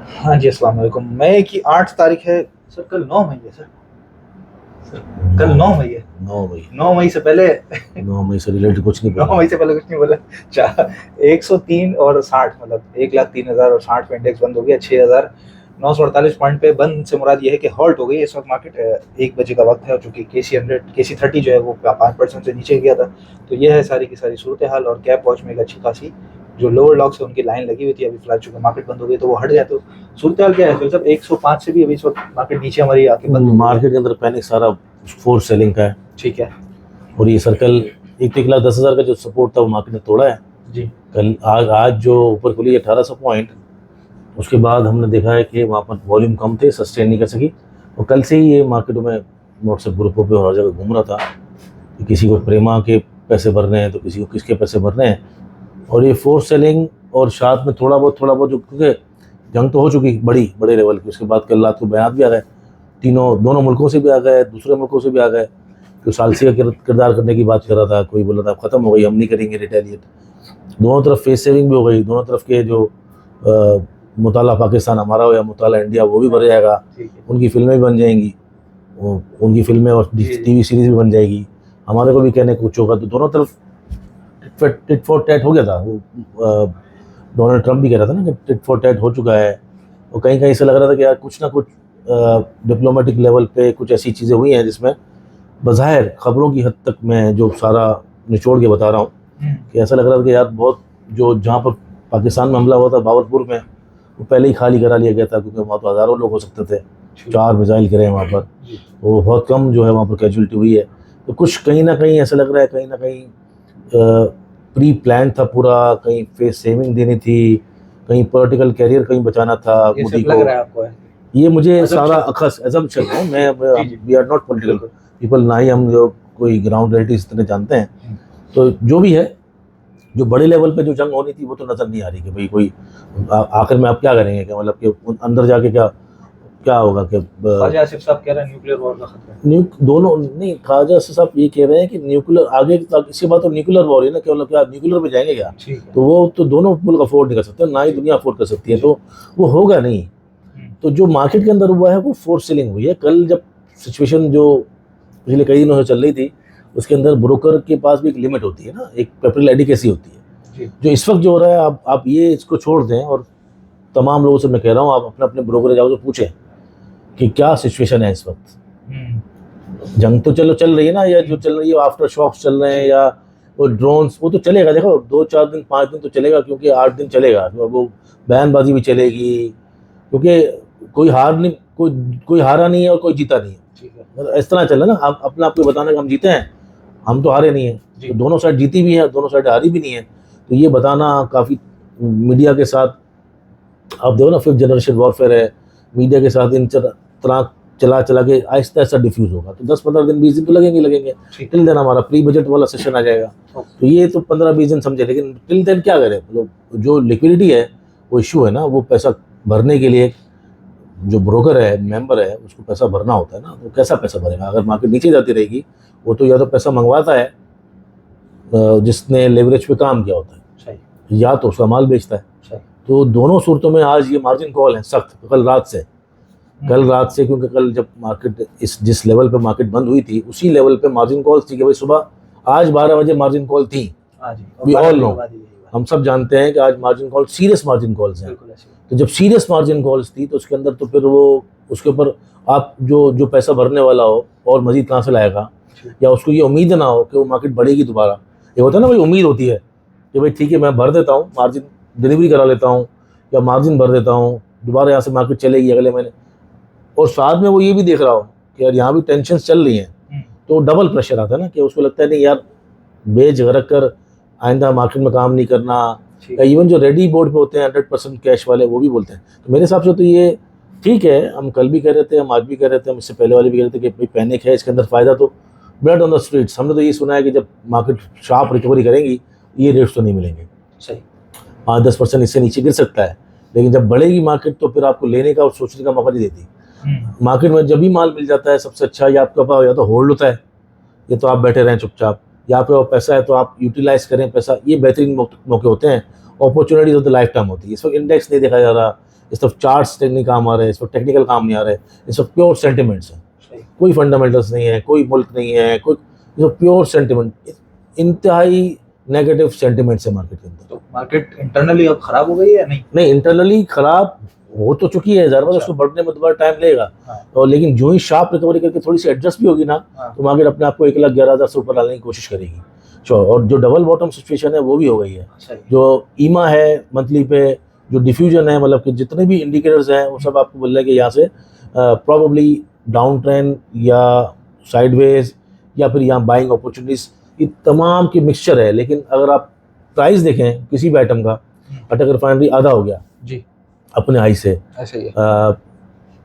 हाँ जी, अस्सलाम वालेकुम। मई की 8 तारीख है सर, कल 9 मई है सर, कल 9 मई है। 9 मई 9 मई से पहले 9 मई से रिलेटेड कुछ नहीं 9 बोला। मई से पहले कुछ नहीं बोला। 103 और 60 मतलब 1,03,000 और 60 पे इंडेक्स बंद हो गया। 6,948 पॉइंट पे बंद से मुराद ये है कि हॉल्ट हो गई है इस वक्त मार्केट। 1 बजे का वक्त है और चूंकि KC 30 जो है वो 5% से नीचे गया था। तो ये है सारी की सारी सूरत हाल। और कैप वॉच में एक अच्छी खासी जो लोअर लॉक्स है उनकी लाइन लगी हुई थी। अभी फिलहाल चूंकि मार्केट बंद हो गई तो वो हट जाए। तो सूरत हाल क्या है फिर? 105 से भी अभी इस वक्त मार्केट नीचे हमारी आके बंद हो गई है। मार्केट के अंदर पैनिक सारा फोर्स सेलिंग का है ठीक है और ये सर्कल 1,10,000 का जो सपोर्ट था वो मार्केट ने तोड़ा है। जी। कल आज जो ऊपर खुली 1800 पॉइंट, उसके बाद हमने देखा है कि वहाँ पर वॉल्यूम कम थे, सस्टेन नहीं कर सकी। और कल से ही ये मार्केटों में व्हाट्सएप ग्रुपों पे हर जगह घूम रहा था कि किसी को प्रेमा के पैसे भरने हैं तो किसी को किसके पैसे भरने हैं। और ये फोर्स सेलिंग और साथ में थोड़ा बहुत जो, क्योंकि जंग तो हो चुकी बड़े लेवल की, उसके बाद कल रात को बयान भी आ गए, दोनों मुल्कों से भी आ गए, दूसरे मुल्कों से भी आ गए। तो सालसी का किरदार करने की बात कर रहा था, कोई बोला था ख़त्म हो गई, हम नहीं करेंगे रिटेलिएट। दोनों तरफ फेस सेविंग भी हो गई, दोनों तरफ के जो मुताला पाकिस्तान हमारा हो या मुताला इंडिया वो भी भर जाएगा, उनकी फिल्में भी बन जाएंगी, उनकी फिल्में और टीवी सीरीज भी बन जाएगी, हमारे को भी कहने को कुछ होगा। तो दोनों तरफ टिट फॉर टैट हो गया था। वो डोनाल्ड ट्रंप भी कह रहा था ना कि टिट फॉर टैट हो चुका है। और कहीं कहीं से लग रहा था कि यार कुछ ना कुछ डिप्लोमेटिक लेवल पे कुछ ऐसी चीज़ें हुई हैं जिसमें बज़ाहिर खबरों की हद तक मैं जो सारा निचोड़ के बता रहा हूँ कि ऐसा लग रहा था कि यार बहुत जो जहाँ पर पाकिस्तान में हमला हुआ था बावरपुर में, वो पहले ही खाली करा लिया गया था क्योंकि वहाँ तो हज़ारों लोग हो सकते थे। 4 मिसाइल गिरे वहाँ पर, वो बहुत कम जो है वहाँ पर कैजुअलिटी हुई है। तो कुछ कहीं ना कहीं ऐसा लग रहा है, कहीं ना कहीं प्री प्लान था पूरा, कहीं फेस सेविंग देनी थी, कहीं पॉलिटिकल कैरियर कहीं बचाना था मोदी को। लग रहा है आपको है? ये मुझे सारा अखस एजम्पशन है। मैं we are not political people, ना ही हम जो कोई ग्राउंड रियलिटी इस तरह जानते हैं। तो जो भी है, जो बड़े लेवल पे जो जंग होनी थी वो तो नज़र नहीं आ रही कि भाई कोई आखिर में आप क्या करेंगे, कि मतलब कि अंदर जाके क्या होगा कि ख्वाजा आसिफ साहब कह रहे हैं न्यूक्लियर वॉर का खतरा है। दोनों नहीं, ख्वाजा आसिफ साहब ये कह रहे हैं कि न्यूक्लियर आगे तक, इसके बाद तो न्यूक्लियर वॉर है ना, कि मतलब क्या न्यूक्लियर पे जाएंगे क्या? तो वो तो दोनों मुल्क अफोर्ड नहीं कर सकते, ना ही दुनिया अफोर्ड कर सकती है, तो वो होगा नहीं। तो जो मार्केट के अंदर हुआ है वो फोर्स सेलिंग हुई है। कल जब सिचुएशन जो पिछले कई दिनों से चल रही थी, उसके अंदर ब्रोकर के पास भी एक लिमिट होती है ना, एक कैपिटल एडिकेसी होती है। जो इस वक्त जो हो रहा है, आप ये इसको छोड़ दें, और तमाम लोगों से मैं कह रहा हूँ आप अपने अपने ब्रोकर जाओ तो पूछें कि क्या सिचुएशन है इस वक्त। जंग तो चलो चल रही है ना, या जो चल रही है आफ्टर शॉक्स चल रहे हैं, या वो ड्रोन्स, वो तो चलेगा। देखो 2-4 दिन 5 दिन तो चलेगा, क्योंकि 8 दिन चलेगा, वो बयानबाजी भी चलेगी, क्योंकि कोई हारा नहीं है और कोई जीता नहीं है। इस तरह चल रहा है ना, आप अपना आपको बताना कि हम जीते हैं, हम तो हारे नहीं हैं। तो दोनों साइड जीती भी है, दोनों साइड हारी भी नहीं है। तो ये बताना काफ़ी मीडिया के साथ, आप देखो ना 5th जनरेशन वॉरफेयर है, मीडिया के साथ इन तरह चला के आहिस्ता आहिस्ता डिफ्यूज़ होगा। तो 10-15 दिन 20 दिन तो लगेंगे। टिल देन हमारा प्री बजट वाला सेशन आ जाएगा, तो ये तो 15-20 दिन समझे। लेकिन टिल देन क्या करें, मतलब जो लिक्विडिटी है वो इशू है ना, वो पैसा भरने के लिए जो ब्रोकर है, मेंबर है, उसको पैसा भरना होता है ना, तो कैसा पैसा भरेगा अगर मार्केट नीचे जाती रहेगी? वो तो या तो पैसा मंगवाता है जिसने लेवरेज पे काम किया होता है, या तो उसका माल बेचता है। तो दोनों सूरतों में आज ये मार्जिन कॉल है सख्त, कल रात से, क्योंकि कल जब मार्केट जिस लेवल पे मार्केट बंद हुई थी उसी लेवल पे मार्जिन कॉल थी कि भाई सुबह आज 12 बजे मार्जिन कॉल थी। वी ऑल नो, हम सब जानते हैं कि आज margin call serious margin calls हैं। तो जब सीरियस मार्जिन कॉल्स थी तो उसके अंदर तो फिर वो उसके ऊपर आप जो पैसा भरने वाला हो और मजीद कहाँ से लाएगा, या उसको ये उम्मीद ना हो कि वो मार्केट बढ़ेगी दोबारा। ये होता है ना भाई, उम्मीद होती है कि भाई ठीक है मैं भर देता हूँ, मार्जिन डिलीवरी करा लेता हूँ या मार्जिन भर देता हूँ, दोबारा यहाँ से मार्केट चलेगी अगले महीने। और साथ में वो ये भी देख रहा हो कि यार यहाँ भी टेंशन चल रही हैं, तो डबल प्रेशर आता है ना, कि उसको लगता है नहीं यार बेच गरक कर आइंदा मार्केट में काम नहीं करना। या इवन जो रेडी बोर्ड पे होते हैं 100% कैश वाले, वो भी बोलते हैं। तो मेरे हिसाब से तो ये ठीक है। हम कल भी कह रहे थे, हम आज भी कह रहे थे, हम इससे पहले वाले भी कह रहे थे कि भाई पैनिक है, इसके अंदर फ़ायदा तो ब्लड ऑन द स्ट्रीट्स। हमने तो ये सुना है कि जब मार्केट शार्प रिकवरी करेंगी ये रेट्स तो नहीं मिलेंगे, 5-10% इससे नीचे गिर सकता है, लेकिन जब बढ़ेगी मार्केट तो फिर आपको लेने का और सोचने का मौका नहीं देती। मार्केट में जब भी माल मिल जाता है सबसे अच्छा, या आपका पास या तो होल्ड होता है, या तो आप बैठे रहें चुपचाप, या पे पैसा है तो आप यूटिलाइज करें पैसा। ये बेहतरीन मौके होते हैं, opportunities of the life time होती है। इस वक्त इंडेक्स नहीं देखा जा रहा, इस सब चार्ट्स नहीं काम आ रहे हैं, इस पर टेक्निकल काम नहीं आ रहे, ये सब प्योर सेंटिमेंट्स हैं, सही। कोई फंडामेंटल्स नहीं है, कोई मुल्क नहीं है, कोई, ये सब प्योर सेंटिमेंट, इंतहाई नेगेटिव सेंटिमेंट्स है मार्केट के अंदर। तो मार्केट इंटरनली अब खराब हो गई है या नहीं? नहीं, इंटरनली खराब हो तो चुकी है, ज़्यादा उसको बढ़ने में दोबारा टाइम लगेगा। हाँ। और लेकिन जो ही शार्प रिकवरी करके थोड़ी सी एडजस्ट भी होगी ना, हाँ। तो मार्केट अपने आप को 1,11,000 से ऊपर लाने की कोशिश करेगी। और जो डबल बॉटम सिचुएशन है वो भी हो गई है। सही। जो ईमा है मंथली पे, जो डिफ्यूजन है, मतलब कि जितने भी इंडिकेटर्स हैं वो सब आपको बोल रहे हैं कि यहाँ से प्रॉबेबली डाउन ट्रेंड या साइडवेज या फिर यहाँ बाइंग अपॉर्चुनिटीज, ये तमाम की मिक्सचर है। लेकिन अगर आप प्राइस देखें किसी भी आइटम का, अटक रिफाइनरी आधा हो गया जी अपने हाई से, ऐसे ही है।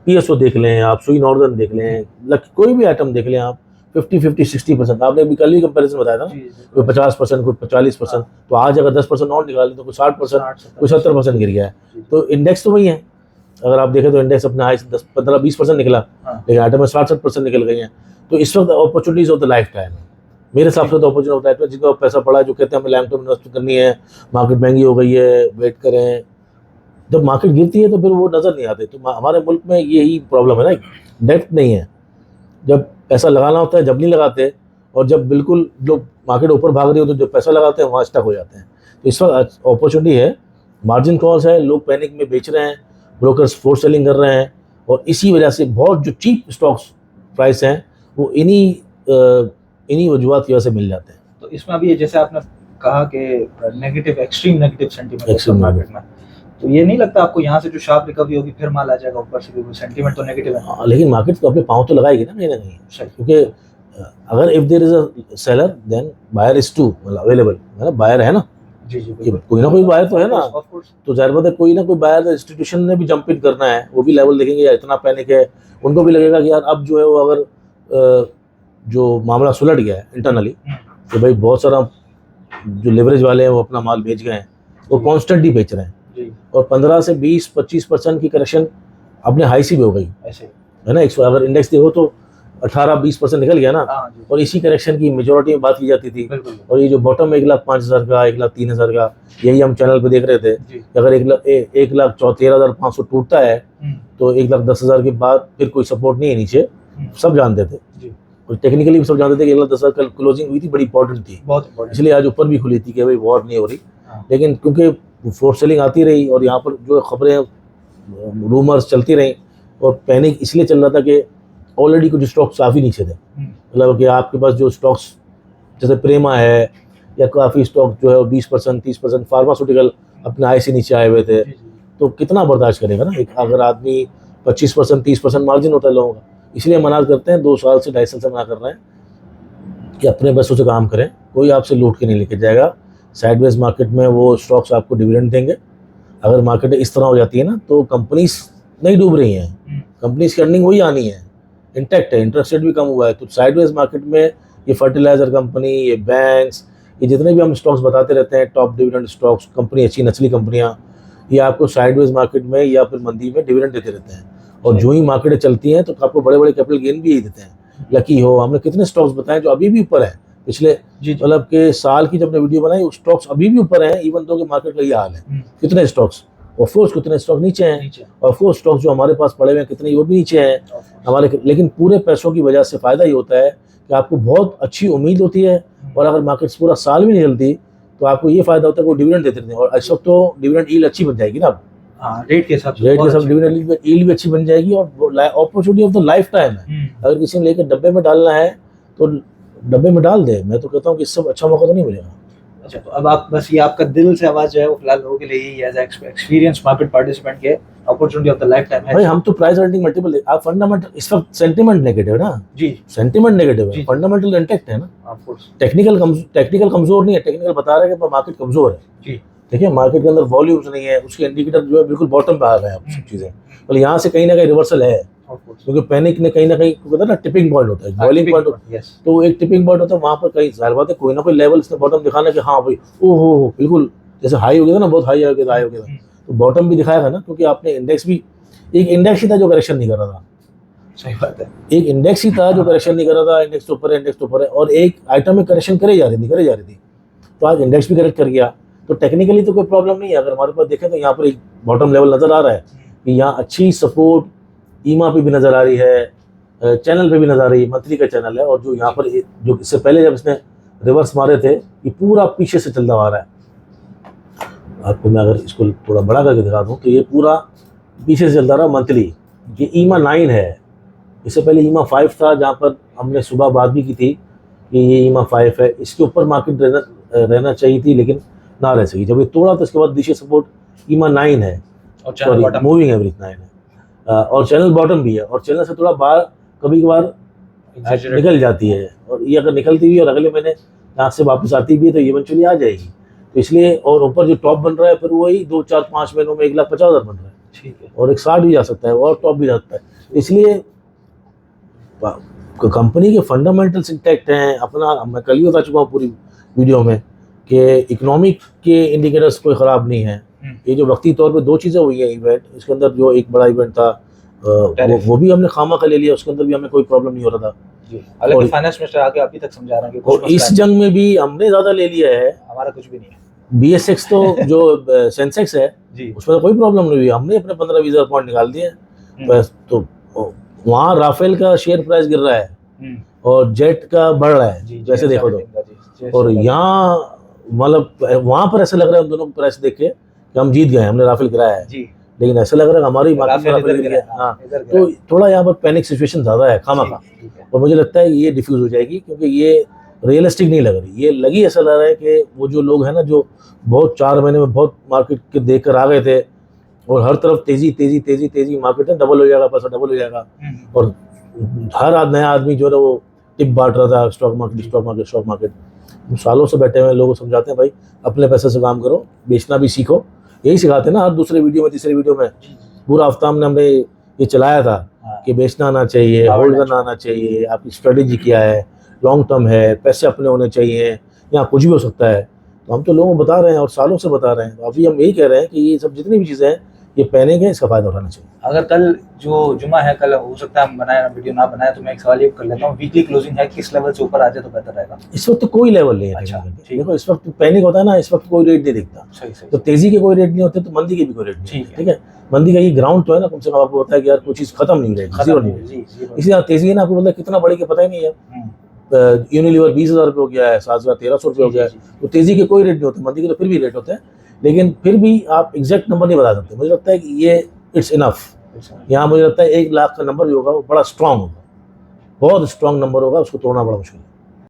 PSO देख लें आप, सुई नॉर्दर्न देख लें, कोई भी आइटम देख लें आप, 50-50-60%। आपने अभी कल ही कंपैरिजन बताया था ना, कोई 50%, कोई 40%, तो आज अगर 10% और निकालें तो कोई 60%, कोई 70% गिर गया है। तो इंडेक्स तो वही है, अगर आप देखें तो इंडेक्स अपने हाई से 10-15-20% निकला, लेकिन आइटम में 60-70% निकल गई हैं। तो इस वक्त opportunities of the life time है मेरे हिसाब से। तो opportunity of the life time, जिनको पैसा पड़ा है, जो कहते हैं हमें लॉन्ग टर्म इन्वेस्ट करनी है, मार्केट महंगी हो गई है, वेट करें। जब मार्केट गिरती है तो फिर वो नज़र नहीं आते। तो हमारे मुल्क में यही प्रॉब्लम है ना, डेप्थ नहीं है। जब पैसा लगाना होता है जब नहीं लगाते, और जब बिल्कुल लोग मार्केट ऊपर भाग रही हो तो जो पैसा लगाते हैं वहाँ स्टक हो जाते हैं। तो इस वक्त अपॉर्चुनिटी है, मार्जिन कॉल्स है, लोग पैनिक में बेच रहे हैं, ब्रोकर्स फोर्स सेलिंग कर रहे हैं, और इसी वजह से बहुत जो चीप स्टॉक्स प्राइस हैं वो इन्हीं वजूहत की वजह से मिल जाते हैं। तो इसमें अभी जैसे आपने कहा कि negative, extreme negative sentiment market में, तो ये नहीं लगता आपको यहाँ से जो शार्प रिकवरी होगी फिर माल आ जाएगा ऊपर से, क्योंकि सेंटीमेंट तो नेगेटिव है। लेकिन मार्केट तो अपने पाँव तो लगाएगी ना कहीं ना कहीं, क्योंकि अगर if there is a seller then buyer is too, मतलब अवेलेबल है ना, बायर है ना। जी जी, कोई ना कोई बायर तो है ना। तो जाहिर बात है कोई ना कोई बायर, इंस्टीट्यूशन ने भी जंप इन करना है, वो भी लेवल देखेंगे यार इतना पैनिक है, उनको भी लगेगा कि यार अब जो है वो अगर जो मामला सुलट गया है इंटरनली, तो भाई बहुत सारा जो लेवरेज वाले हैं वो अपना माल बेच गए हैं, वो कॉन्स्टेंटली बेच रहे हैं, और 15 से 20-25% की करेक्शन अपने हाई सी भी हो गई ऐसे है ना। अगर इंडेक्स देखो तो 18-20% निकल गया ना, और इसी करेक्शन की मेजोरिटी में बात की जाती थी। और ये जो बॉटम 1,05,000 का, 1,03,000 का, यही हम चैनल पे देख रहे थे कि अगर 1,13,500 टूटता है तो 1,10,000 के बाद फिर कोई सपोर्ट नहीं है नीचे, सब जानते थे। और टेक्निकली भी सब जानते थे कि 1,10,000 कल क्लोजिंग हुई थी, बड़ी इंपॉर्टेंट थी, इसलिए आज ऊपर भी खुली थी कि भाई वॉर नहीं हो रही। लेकिन क्योंकि फोर्स सेलिंग आती रही और यहाँ पर जो खबरें, रूमर्स चलती रहीं, और पैनिक इसलिए चल रहा था कि ऑलरेडी कुछ स्टॉक्स काफ़ी नीचे थे। मतलब कि आपके पास जो स्टॉक्स जैसे प्रेमा है, या काफ़ी स्टॉक जो है 20%, 30% फार्मास्यूटिकल अपने हाई से नीचे आए हुए थे, तो कितना बर्दाश्त करेगा ना। एक अगर आदमी 25%, 30% मार्जिन होता है लोगों का, इसलिए मना करते हैं, 2 साल से 2.5 साल से मना कर रहे हैं कि अपने पैसों से काम करें, कोई आपसे लूट के नहीं लेके जाएगा। साइडवेज मार्केट में वो स्टॉक्स आपको डिविडेंड देंगे। अगर मार्केट इस तरह हो जाती है ना, तो कंपनीज नहीं डूब रही हैं, कंपनीज की अर्निंग वही आनी है, इंटैक्ट है, इंटरेस्ट रेट भी कम हुआ है। तो साइडवेज मार्केट में ये फर्टिलाइजर कंपनी, ये बैंक्स, ये जितने भी हम स्टॉक्स बताते रहते हैं, टॉप डिविडेंड स्टॉक्स, कंपनी अच्छी नस्ली कंपनियाँ, ये आपको साइडवेज मार्केट में या फिर मंदी में डिविडेंड देते रहते हैं। और जो ही मार्केटें चलती हैं तो आपको बड़े बड़े कैपिटल गेन भी यही देते हैं। लकी हो, हमने कितने स्टॉक्स बताए जो अभी भी ऊपर है, पिछले मतलब के साल की जब हमने वीडियो बनाई, स्टॉक्स अभी भी ऊपर हैं, इवन तो कि मार्केट का ये हाल है। कितने स्टॉक्स, ऑफकोर्स कितने स्टॉक नीचे हैं, ऑफकोर्स स्टॉक्स जो हमारे पास पड़े हुए हैं कितने, वो भी नीचे हैं हमारे। लेकिन पूरे पैसों की वजह से फ़ायदा ये होता है कि आपको बहुत अच्छी उम्मीद होती है, और अगर मार्केट्स पूरा साल भी नहीं चलती तो आपको ये फ़ायदा होता है कि वो डिविडेंड देते रहते हैं। और इस वक्त तो डिविडेंड यील्ड अच्छी बन जाएगी ना, रेट के हिसाब से डिविडेंड यील्ड भी अच्छी बन जाएगी, और opportunity of the life time है। अगर किसी ने लेकर डब्बे में डालना है तो डब्बे में डाल दे। मैं तो कहता हूँ कि इससे अच्छा मौका तो नहीं मिलेगा। अच्छा, तो अब आप बस ये आपका दिल से आवाज जो है वो फिलहाल लोगों के लिए यही एज एक्सपीरियंस मार्केट पार्टिसिपेंट के opportunity of the life time है। भाई हम तो प्राइस अर्निंग मल्टीपल, आप फंडामेंटल, इस वक्त सेंटीमेंट नेगेटिव है ना जी, सेंटीमेंट नेगेटिव है, फंडामेंटल इंटैक्ट है ना, टेक्निकल कमजोर नहीं है। टेक्निकल बता रहा है कि मार्केट कमजोर है जी। देखिए मार्केट के अंदर वॉल्यूम्स नहीं है, उसके इंडिकेटर जो है बिल्कुल बॉटम पे आ गए हैं सब चीजें। मतलब यहाँ से कहीं ना कहीं रिवर्सल है, क्योंकि पैनिक ने कहीं ना कहीं कहता है ना टिपिंग पॉइंट होता है, बॉइलिंग पॉइंट, तो एक टिपिंग पॉइंट होता है वहाँ पर। कहीं जाहिर बात है कोई ना कोई लेवल इसने बॉटम दिखाना कि हाँ भाई ओहो बिल्कुल जैसे हाई हो गया था ना, बहुत हाई हो गया था, तो बॉटम भी दिखाएगा ना, क्योंकि आपने इंडेक्स भी, एक इंडेक्स ही था जो करेक्शन नहीं कर रहा था। सही बात है, एक इंडेक्स ही था जो करेक्शन नहीं कर रहा था, इंडेक्स तो ऊपर है, इंडेक्स तो ऊपर है, और एक आइटम में करेक्शन करे जा रही थी, तो आज इंडेक्स भी करेक्ट कर गया। तो टेक्निकली तो कोई प्रॉब्लम नहीं है। अगर हमारे पास देखें तो यहाँ पर एक बॉटम लेवल नजर आ रहा है, कि यहाँ अच्छी सपोर्ट ईमा पे भी नज़र आ रही है, चैनल पे भी नज़र आ रही है, मंथली का चैनल है। और जो यहाँ पर जो इससे पहले जब इसने रिवर्स मारे थे, ये पूरा पीछे से चलता आ रहा है। आपको मैं अगर इसको थोड़ा बड़ा करके दिखा दूँ तो ये पूरा पीछे से चलता रहा मंथली। ये ईमा 9 है, इससे पहले ईमा 5 था, जहाँ पर हमने सुबह बात भी की थी कि ये ईमा 5 है, इसके ऊपर मार्केट रहना चाहिए थी लेकिन ना रह सकी। जब ये तोड़ा तो उसके बाद नीचे सपोर्ट ईमा 9 है और मूविंग एवरेज 9 है, और चैनल बॉटम भी है, और चैनल से थोड़ा बाहर कभी कभार निकल जाती है, और ये अगर निकलती भी और अगले महीने यहाँ से वापस आती भी है तो इवेंचुअली आ जाएगी। तो इसलिए, और ऊपर जो टॉप बन रहा है फिर वही 2, 4, 5 महीनों में 1,50,000 बन रहा है, ठीक है, और 160 भी जा सकता है और टॉप भी जा सकता है। इसलिए कंपनी के फंडामेंटल्स इंटैक्ट हैं। अपना मैं कल ही बता चुका हूँ पूरी वीडियो में कि इकोनॉमिक के इंडिकेटर्स कोई ख़राब नहीं है। ये जो वक्ती तौर पे 2 चीज़ें हुई हैं इवेंट, इसके अंदर जो एक बड़ा इवेंट था वो भी हमने खामा खा ले लिया, उसके अंदर भी हमें कोई प्रॉब्लम नहीं हो रहा था। हालांकि फाइनेंस मिनिस्टर आके अभी तक समझा रहे हैं कि और इस जंग में भी हमने ज़्यादा ले लिया है, हमारा कुछ भी नहीं है। BSX तो जो सेंसेक्स है उसमें तो कोई प्रॉब्लम नहीं हुई, हमने अपने 15-20 पॉइंट निकाल दिए। तो वहाँ राफेल का शेयर प्राइस गिर रहा है और जेट का बढ़ रहा है, वैसे देखो तो। और यहाँ मतलब वहाँ पर ऐसा लग रहा है उन दोनों को प्राइस देख के कि हम जीत गए, हमने राफेल गिराया है, लेकिन ऐसा लग रहा है हमारी मार्केट में राफेल गिर गया। हाँ, तो थोड़ा यहाँ पर पैनिक सिचुएशन ज़्यादा है खामा, और मुझे लगता है ये डिफ्यूज हो जाएगी क्योंकि ये रियलिस्टिक नहीं लग रही। ये लगी ऐसा लग रहा है कि वो जो लोग हैं ना, जो बहुत 4 महीने में बहुत मार्केट के देख कर आ गए थे और हर तरफ तेजी तेजी तेजी तेजी, मार्केट है डबल हो जाएगा, पैसा डबल हो जाएगा, और हर नया आदमी जो है वो टिप बांट रहा था स्टॉक मार्केट। सालों से बैठे हुए लोगों को समझाते हैं भाई अपने पैसे से काम करो, बेचना भी सीखो, यही सिखाते हैं ना हर दूसरे वीडियो में, तीसरे वीडियो में। पूरा हफ्ता हमने ये चलाया था कि बेचना आना चाहिए, होल्ड करना आना चाहिए, आपकी स्ट्रेटेजी क्या है, लॉन्ग टर्म है, पैसे अपने होने चाहिए, यहाँ कुछ भी हो सकता है। तो हम तो लोगों को बता रहे हैं और सालों से बता रहे हैं, तो अभी हम यही कह रहे हैं कि ये सब जितनी भी चीज़ें हैं ये पैनिक है, इसका फायदा उठाना चाहिए। अगर कल जो जुमा है, कल हो सकता है हम बनाए वीडियो ना बनाए, तो मैं एक सवाल ये कर लेता हूँ, वीकली क्लोजिंग है किस लेवल से ऊपर आ जाए तो बेहतर रहेगा? इस वक्त तो कोई लेवल नहीं है। अच्छा, देखो इस वक्त पैनिक होता है ना, इस वक्त कोई रेट नहीं दिखता। तो तेजी के कोई रेट नहीं होते तो मंदी के भी कोई रेट नहीं, ठीक है। मंदी का ये ग्राउंड तो है ना, कम से कम आपको होता है कि यार कोई चीज़ खत्म नहीं रहेगी, जीरो नहीं रहेगी। इसी तेजी है ना, आपको बोलता है कितना बढ़ेगा पता ही नहीं है। यूनिलीवर 20,000 रुपये हो गया है, 7,000-1,300 रुपये हो गया है। तो तेजी के कोई रेट नहीं होते, मंदी के तो फिर भी रेट होते हैं, लेकिन फिर भी आप एग्जैक्ट नंबर नहीं बता सकते। मुझे लगता है कि ये इट्स इनफ। यहाँ मुझे लगता है 1 लाख का नंबर जो होगा वो बड़ा स्ट्रांग होगा, बहुत स्ट्रांग नंबर होगा, उसको तोड़ना बड़ा मुश्किल है।